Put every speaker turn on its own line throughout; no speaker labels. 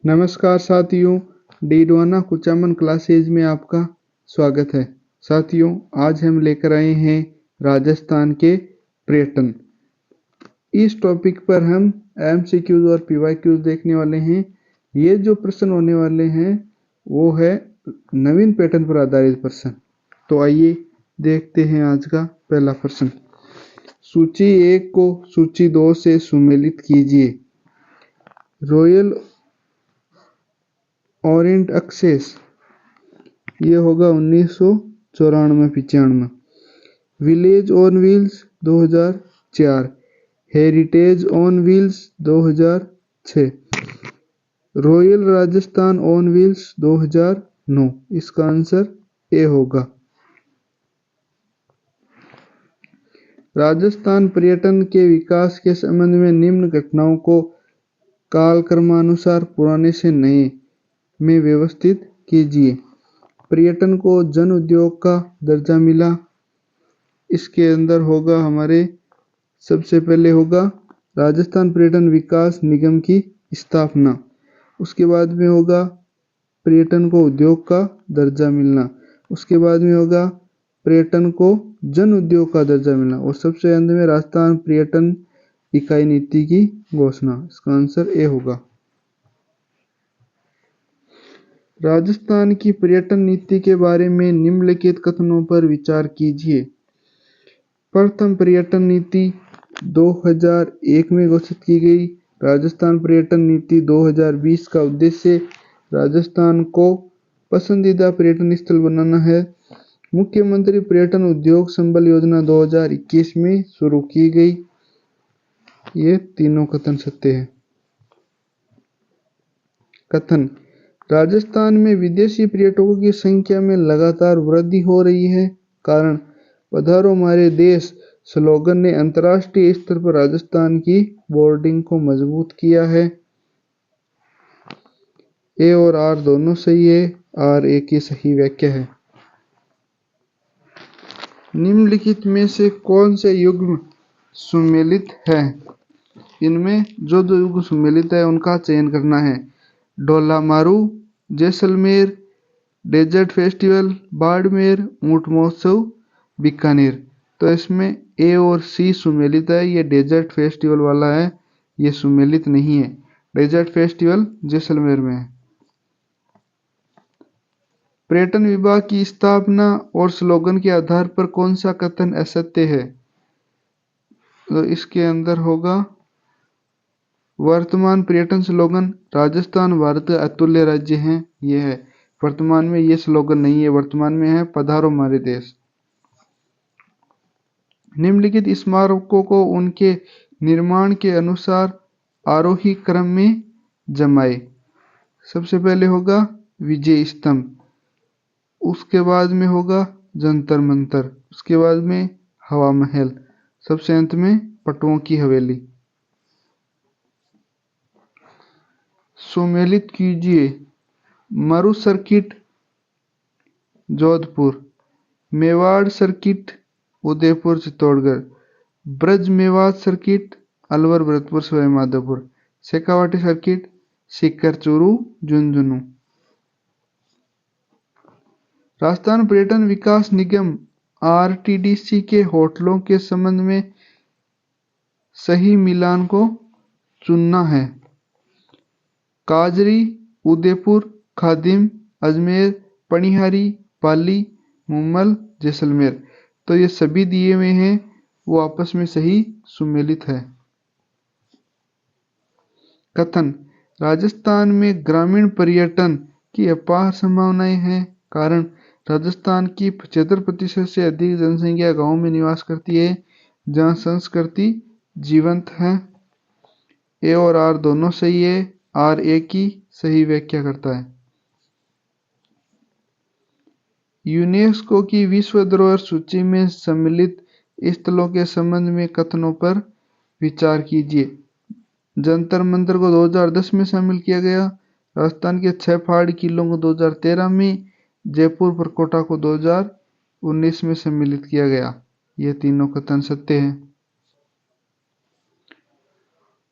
नमस्कार साथियों, डीडवाना कुचामन क्लासेज में आपका स्वागत है। साथियों, आज हम लेकर आए हैं राजस्थान के पर्यटन। इस टॉपिक पर हम एमसीक्यूज और पीवाईक्यूज देखने वाले हैं। ये जो प्रश्न होने वाले हैं वो है नवीन पैटर्न पर आधारित प्रश्न। तो आइए देखते हैं आज का पहला प्रश्न। सूची 1 को सूची 2 से सुमेलित कीजिए। रॉयल ओरिएंट एक्सप्रेस ये होगा 1994-95। Village on wheels 2004। Heritage on wheels 2006। Royal Rajasthan on wheels 2009। इसका आंसर ए होगा। राजस्थान पर्यटन के विकास के संबंध में निम्न घटनाओं को कालक्रमानुसार पुराने से नए में व्यवस्थित कीजिए। पर्यटन को जन उद्योग का दर्जा मिला। इसके अंदर होगा हमारे सबसे पहले होगा राजस्थान पर्यटन विकास निगम की स्थापना। उसके बाद में होगा पर्यटन को उद्योग का दर्जा मिलना। उसके बाद में होगा पर्यटन को जन उद्योग का दर्जा मिलना और सबसे अंत में राजस्थान पर्यटन इकाई नीति की घोषणा। इसका आंसर ए होगा। राजस्थान की पर्यटन नीति के बारे में निम्नलिखित कथनों पर विचार कीजिए। प्रथम पर्यटन नीति 2001 में घोषित की गई। राजस्थान पर्यटन नीति 2020 का उद्देश्य राजस्थान को पसंदीदा पर्यटन स्थल बनाना है। मुख्यमंत्री पर्यटन उद्योग संबल योजना 2021 में शुरू की गई। ये तीनों कथन सत्य है। कथन: राजस्थान में विदेशी पर्यटकों की संख्या में लगातार वृद्धि हो रही है। कारण: पधारो हमारे देश स्लोगन ने अंतर्राष्ट्रीय स्तर पर राजस्थान की ब्रांडिंग को मजबूत किया है। ए और आर दोनों सही है। आर ए की सही व्याख्या है। निम्नलिखित में से कौन से युग्म सुमेलित है? इनमें जो जो युग्म सुमेलित है उनका चयन करना है। डोलामारू, जैसलमेर, डेजर्ट फेस्टिवल, बाड़मेर, ऊंट महोत्सव, बीकानेर। तो इसमें ए और सी सुमेलित है। ये डेजर्ट फेस्टिवल वाला है, ये सुमेलित नहीं है। डेजर्ट फेस्टिवल जैसलमेर में है। पर्यटन विभाग की स्थापना और स्लोगन के आधार पर कौन सा कथन असत्य है? तो इसके अंदर होगा वर्तमान पर्यटन स्लोगन राजस्थान भारत का अतुल्य राज्य है। ये है। वर्तमान में ये स्लोगन नहीं है। वर्तमान में है पधारो हमारे देश। निम्नलिखित स्मारकों को उनके निर्माण के अनुसार आरोही क्रम में जमाए। सबसे पहले होगा विजय स्तंभ, उसके बाद में होगा जंतर मंतर, उसके बाद में हवा महल, सबसे अंत में पटुओं की हवेली। सुमेलित कीजिए। मरु circuit Jodhpur, Mewar circuit Udaipur Chittorgarh, Braj Mewat circuit Alwar Bharatpur Sawai Madhopur, Shekhawati circuit Sikar Churu Jhunjhunu. Rajasthan पर्यटन विकास निगम आरटीडीसी के होटलों के संबंध में सही मिलान को चुनना है। काजरी, उदयपुर, खादिम, अजमेर, पनिहारी, पाली, मुम्मल, जैसलमेर। तो ये सभी दिए हुए हैं वो आपस में सही सुमेलित है। कथन: राजस्थान में ग्रामीण पर्यटन की अपार संभावनाएं हैं। कारण: राजस्थान की 75% से अधिक जनसंख्या गांव में निवास करती है जहां संस्कृति जीवंत है। ए और आर दोनों सही है। आर ए की सही व्याख्या करता है। यूनेस्को की विश्व धरोहर सूची में सम्मिलित स्थलों के संबंध में कथनों पर विचार कीजिए। जंतर मंतर को 2010 में शामिल किया गया। राजस्थान के 6 पहाड़ी किलों को 2013 में, जयपुर परकोटा को 2019 में सम्मिलित किया गया। ये तीनों कथन सत्य हैं।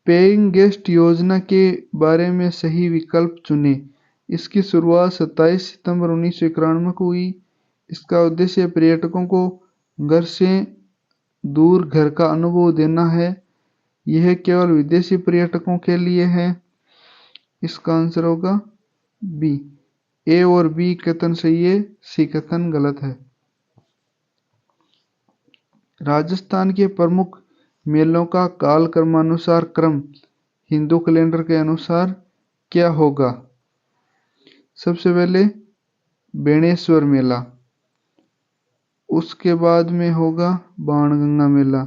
पेइंग गेस्ट योजना के बारे में सही विकल्प चुनें। इसकी शुरुआत 27 सितंबर 1991 को हुई। इसका उद्देश्य पर्यटकों को घर से दूर घर का अनुभव देना है। यह केवल विदेशी पर्यटकों के लिए है। इसका आंसर होगा बी। ए और बी कथन सही है, सी कथन गलत है। राजस्थान के प्रमुख मेलों का काल क्रमानुसार क्रम हिंदू कैलेंडर के अनुसार क्या होगा? सबसे पहले बेणेश्वर मेला, उसके बाद में होगा बाणगंगा मेला,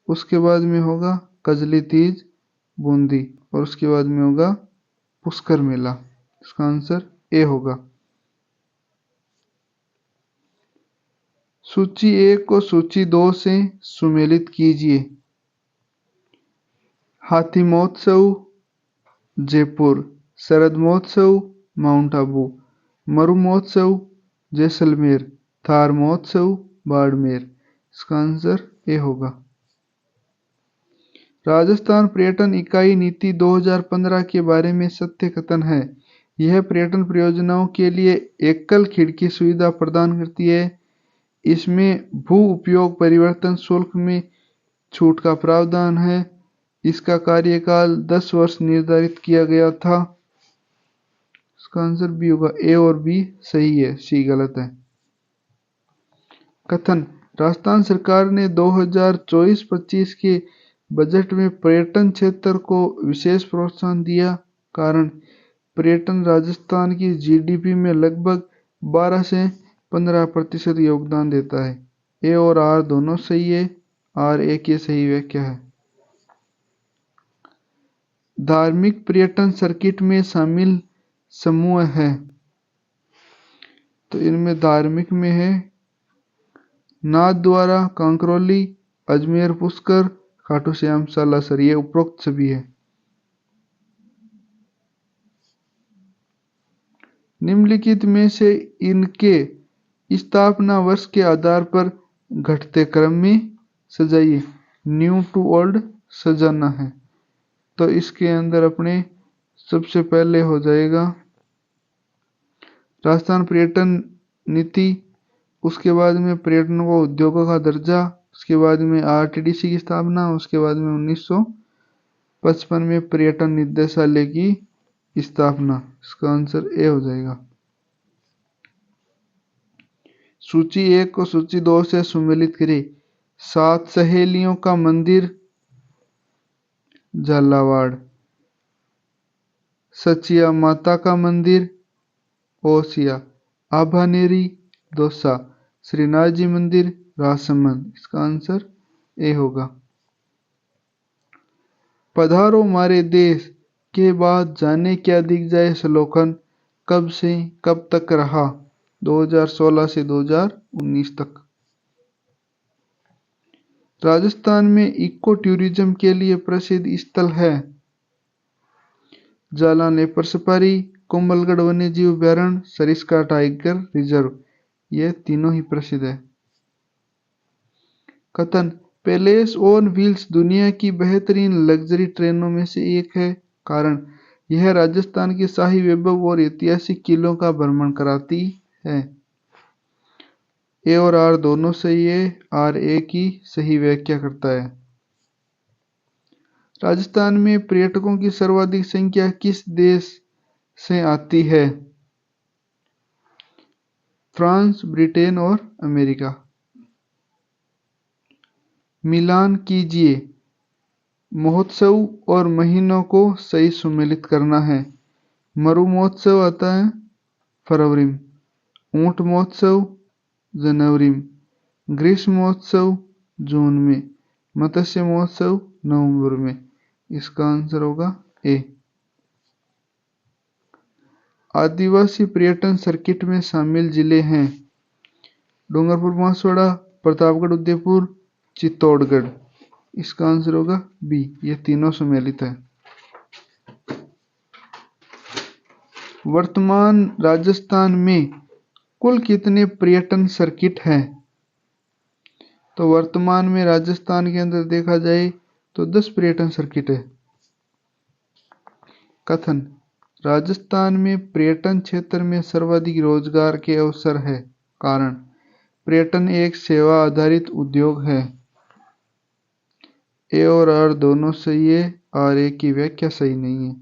उसके बाद में होगा कजली तीज बूंदी और उसके बाद में होगा पुष्कर मेला। इसका आंसर ए होगा। सूची 1 को सूची 2 से सुमेलित कीजिए। हाथी महोत्सव जयपुर, शरद महोत्सव माउंट आबू, मरु महोत्सव जैसलमेर, थार महोत्सव बाड़मेर। इसका आंसर ए होगा। राजस्थान पर्यटन इकाई नीति 2015 के बारे में सत्य कथन है। यह पर्यटन परियोजनाओं के लिए एकल खिड़की सुविधा प्रदान करती है। इसमें भू उपयोग परिवर्तन शुल्क में छूट का प्रावधान है। इसका कार्यकाल 10 वर्ष निर्धारित किया गया था। इसका आंसर बी होगा। ए और बी सही है, सी गलत है। कथन: राजस्थान सरकार ने 2024-25 के बजट में पर्यटन क्षेत्र को विशेष प्रोत्साहन दिया। कारण: पर्यटन राजस्थान की जीडीपी में लगभग 12 से 15% योगदान देता है। ए और आर दोनों सही है। आर ए की सही व्याख्या है। धार्मिक पर्यटन सर्किट में शामिल समूह है। तो इनमें धार्मिक में है नाथद्वारा, कांकरोली, अजमेर पुष्कर, खाटू श्याम सालासर। ये उपरोक्त सभी है। निम्नलिखित में से इनके स्थापना वर्ष के आधार पर घटते क्रम में सजाइए। न्यू टू ओल्ड सजाना है तो इसके अंदर अपने सबसे पहले हो जाएगा राजस्थान पर्यटन नीति, उसके बाद में पर्यटन को उद्योगों का दर्जा, उसके बाद में आरटीडीसी की स्थापना, उसके बाद में 1955 में पर्यटन निदेशालय की स्थापना। इसका आंसर ए हो जाएगा। सूची 1 को सूची 2 से सुमेलित करें। 7 सहेलियों का मंदिर झालावाड़, सचिया माता का मंदिर ओसिया, आभानेरी दौसा, श्रीनाथ जी मंदिर राजसमंद। इसका आंसर ए होगा। पधारो मारे देश के बाद जाने क्या दिख जाए श्लोकन कब से कब तक रहा? 2016 से 2019 तक। राजस्थान में इको टूरिज्म के लिए प्रसिद्ध स्थल है जालान लेपर्ड सफारी, कोमलगढ़ वन्यजीव अभयारण्य, सरिस्का टाइगर रिजर्व। ये तीनों ही प्रसिद्ध है। कथन: पैलेस ऑन व्हील्स दुनिया की बेहतरीन लग्जरी ट्रेनों में से एक है। कारण: यह राजस्थान के शाही वैभव और ऐतिहासिक किलों का भ्रमण कराती है। ए और आर दोनों सही है। आर ए की सही व्याख्या करता है। राजस्थान में पर्यटकों की सर्वाधिक संख्या किस देश से आती है? फ्रांस, ब्रिटेन और अमेरिका। मिलान कीजिए। महोत्सव और महीनों को सही सुमेलित करना है। मरु महोत्सव आता है फरवरी में, ऊंट महोत्सव जनवरी में, ग्रीष्म महोत्सव जून में, मत्स्य महोत्सव नवंबर में। इसका आंसर होगा ए। आदिवासी पर्यटन सर्किट में शामिल जिले हैं डूंगरपुर, बांसवाड़ा, प्रतापगढ़, उदयपुर, चित्तौड़गढ़। इसका आंसर होगा बी। ये तीनों सम्मिलित है। वर्तमान राजस्थान में कुल कितने पर्यटन सर्किट हैं? तो वर्तमान में राजस्थान के अंदर देखा जाए तो 10 पर्यटन सर्किट है। कथन, राजस्थान में पर्यटन क्षेत्र में सर्वाधिक रोजगार के अवसर है। कारण, पर्यटन एक सेवा आधारित उद्योग है। ए और आर दोनों सही है और ए की व्याख्या सही नहीं है।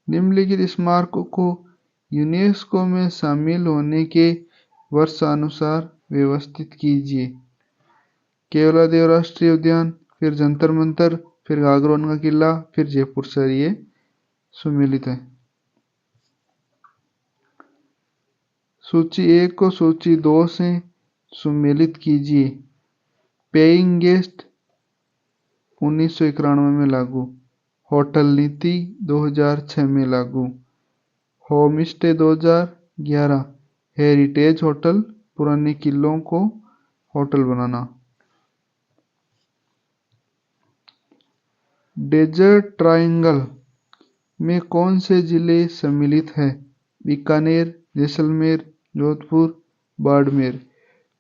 निम्नलिखित स्मारकों को यूनेस्को में शामिल होने के वर्षानुसार व्यवस्थित कीजिए। केवलादेव राष्ट्रीय उद्यान, फिर जंतर मंतर, फिर गागरोन का किला, फिर जयपुर शहर, ये सुमेलित है। सूची 1 को सूची 2 से सुमेलित कीजिए। पेइंग गेस्ट 1991 में लागू, होटल नीति 2006 में लागू, होम स्टे 2011, हेरिटेज होटल, पुराने किलों को होटल बनाना। डेजर्ट ट्रायंगल में कौन से जिले सम्मिलित हैं? बीकानेर, जैसलमेर, जोधपुर, बाड़मेर।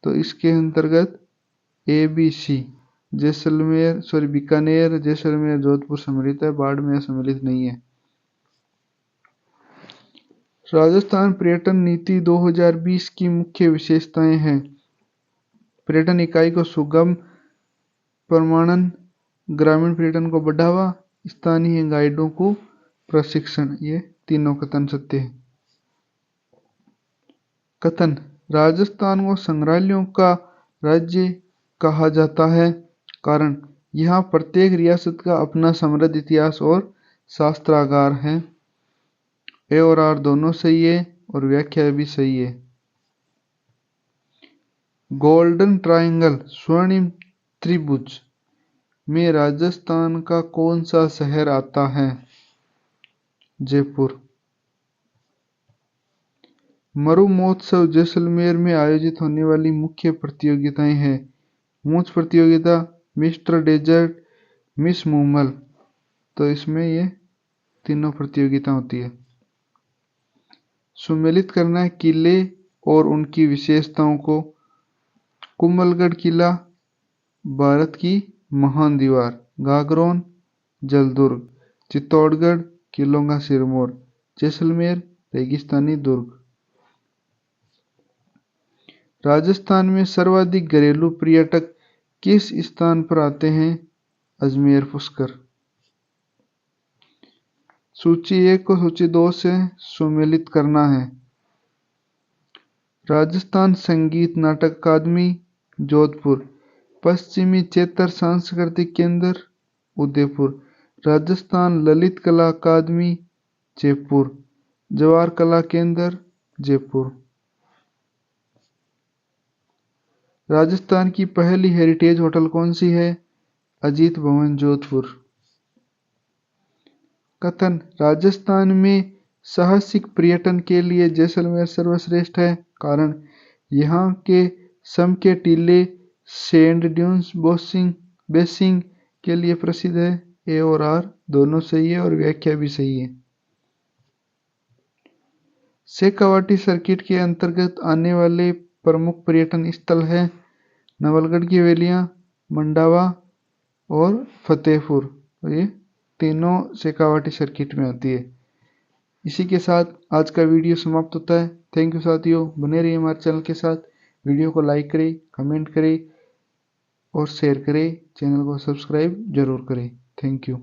तो इसके अंतर्गत ABC बीकानेर, जैसलमेर, जोधपुर सम्मिलित है, बाड़मेर सम्मिलित नहीं है। राजस्थान पर्यटन नीति 2020 की मुख्य विशेषताएं हैं। पर्यटन इकाई को सुगम प्रमाणन, ग्रामीण पर्यटन को बढ़ावा, स्थानीय गाइडों को प्रशिक्षण। ये तीनों कथन सत्य है। कथन, राजस्थान को संग्रहालयों का राज्य कहा जाता है। कारण, यहाँ प्रत्येक रियासत का अपना समृद्ध इतिहास और शास्त्रागार है। ए और आर दोनों सही है और व्याख्या भी सही है। गोल्डन ट्रायंगल, स्वर्णिम त्रिभुज में राजस्थान का कौन सा शहर आता है? जयपुर। मरु महोत्सव जैसलमेर में आयोजित होने वाली मुख्य प्रतियोगिताएं हैं। मूंछ प्रतियोगिता, मिस्टर डेजर्ट, मिस मूमल। तो इसमें ये तीनों प्रतियोगिता होती है। सुमेलित करना है किले और उनकी विशेषताओं को। कुंभलगढ़ किला, भारत की महान दीवार, गागरोन, जलदुर्ग, चित्तौड़गढ़, किलों का सिरमौर, जैसलमेर, रेगिस्तानी दुर्ग। राजस्थान में सर्वाधिक घरेलू पर्यटक किस स्थान पर आते हैं? अजमेर पुष्कर। सूची 1 को सूची 2 से सुमेलित करना है। राजस्थान संगीत नाटक अकादमी, जोधपुर। पश्चिमी क्षेत्र सांस्कृतिक केंद्र, उदयपुर। राजस्थान ललित कला अकादमी, जयपुर। जवाहर कला केंद्र, जयपुर। राजस्थान की पहली हेरिटेज होटल कौन सी है? अजीत भवन, जोधपुर। कथन, राजस्थान में साहसिक पर्यटन के लिए जैसलमेर सर्वश्रेष्ठ है। कारण, यहाँ के सम के टीले, सैंड ड्यून्स, बेसिंग के लिए प्रसिद्ध है। ए और आर दोनों सही है और व्याख्या भी सही है। शेखावाटी सर्किट के अंतर्गत आने वाले प्रमुख पर्यटन स्थल है नवलगढ़ की हवेलियाँ, मंडावा और फतेहपुर। तो ये तीनों शेखावाटी सर्किट में आती है। इसी के साथ आज का वीडियो समाप्त होता है। थैंक यू साथियों, बने रहिए हमारे चैनल के साथ। वीडियो को लाइक करें, कमेंट करें और शेयर करें। चैनल को सब्सक्राइब जरूर करें। Thank you.